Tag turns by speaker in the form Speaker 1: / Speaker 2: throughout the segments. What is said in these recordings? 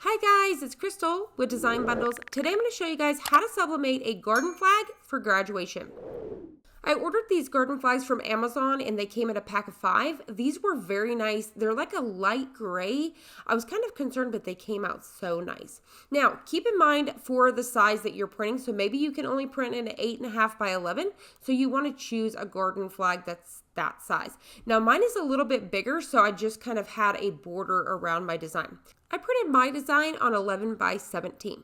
Speaker 1: Hi guys, it's Crystal with Design Bundles. Today I'm going to show you guys how to sublimate a garden flag for graduation. I ordered these garden flags from Amazon and they came in a pack of 5. These were very nice. They're like a light gray. I was kind of concerned, but they came out so nice. Now, keep in mind for the size that you're printing, so maybe you can only print an 8.5 by 11, so you want to choose a garden flag that's that size. Now, mine is a little bit bigger, so I just kind of had a border around my design. I printed my design on 11 by 17.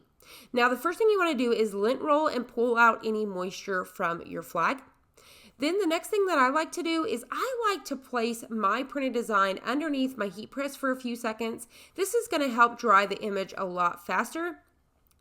Speaker 1: Now, the first thing you want to do is lint roll and pull out any moisture from your flag. Then the next thing that I like to do is I like to place my printed design underneath my heat press for a few seconds. This is going to help dry the image a lot faster.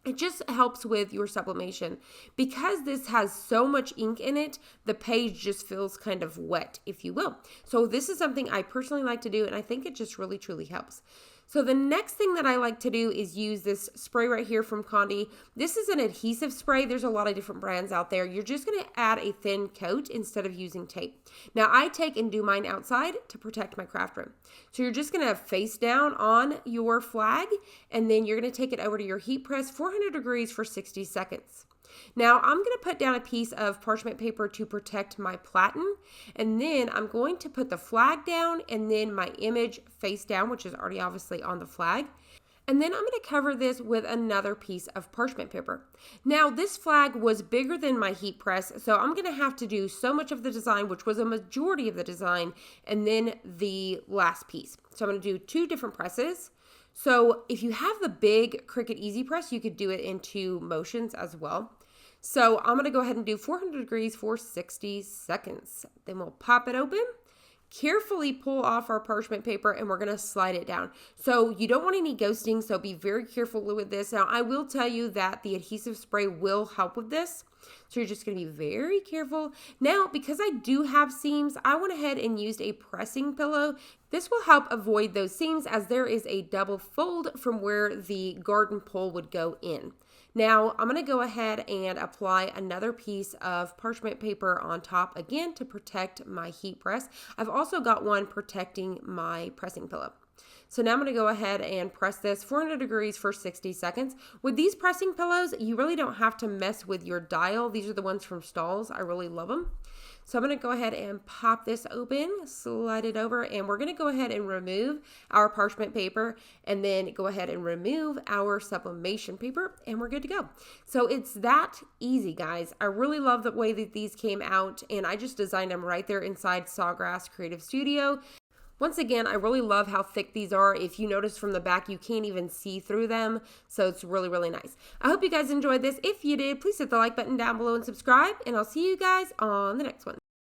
Speaker 1: It just helps with your sublimation. Because this has so much ink in it, the page just feels kind of wet, if you will. So this is something I personally like to do, and I think it just really, truly helps. So the next thing that I like to do is use this spray right here from Condi. This is an adhesive spray. There's a lot of different brands out there. You're just going to add a thin coat instead of using tape. Now I take and do mine outside to protect my craft room. So you're just going to face down on your flag, and then you're going to take it over to your heat press 400 degrees for 60 seconds. Now I'm going to put down a piece of parchment paper to protect my platen, and then I'm going to put the flag down and then my image face down, which is already obviously on the flag. And then I'm going to cover this with another piece of parchment paper. Now this flag was bigger than my heat press, so I'm going to have to do so much of the design, which was a majority of the design, and then the last piece. So I'm going to do 2 different presses. So if you have the big Cricut Easy Press, you could do it in 2 motions as well. So I'm going to go ahead and do 400 degrees for 60 seconds. Then we'll pop it open, carefully pull off our parchment paper, and we're going to slide it down. So you don't want any ghosting, so be very careful with this. Now, I will tell you that the adhesive spray will help with this. So you're just going to be very careful. Now, because I do have seams, I went ahead and used a pressing pillow. This will help avoid those seams as there is a double fold from where the garden pole would go in. Now, I'm going to go ahead and apply another piece of parchment paper on top again to protect my heat press. I've also got one protecting my pressing pillow. So now I'm going to go ahead and press this 400 degrees for 60 seconds. With these pressing pillows, you really don't have to mess with your dial. These are the ones from Stahls. I really love them. So I'm going to go ahead and pop this open, slide it over, and we're going to go ahead and remove our parchment paper and then go ahead and remove our sublimation paper, and we're good to go. So it's that easy, guys. I really love the way that these came out, and I just designed them right there inside Sawgrass Creative Studio. Once again, I really love how thick these are. If you notice from the back, you can't even see through them. So it's really, really nice. I hope you guys enjoyed this. If you did, please hit the like button down below and subscribe. And I'll see you guys on the next one.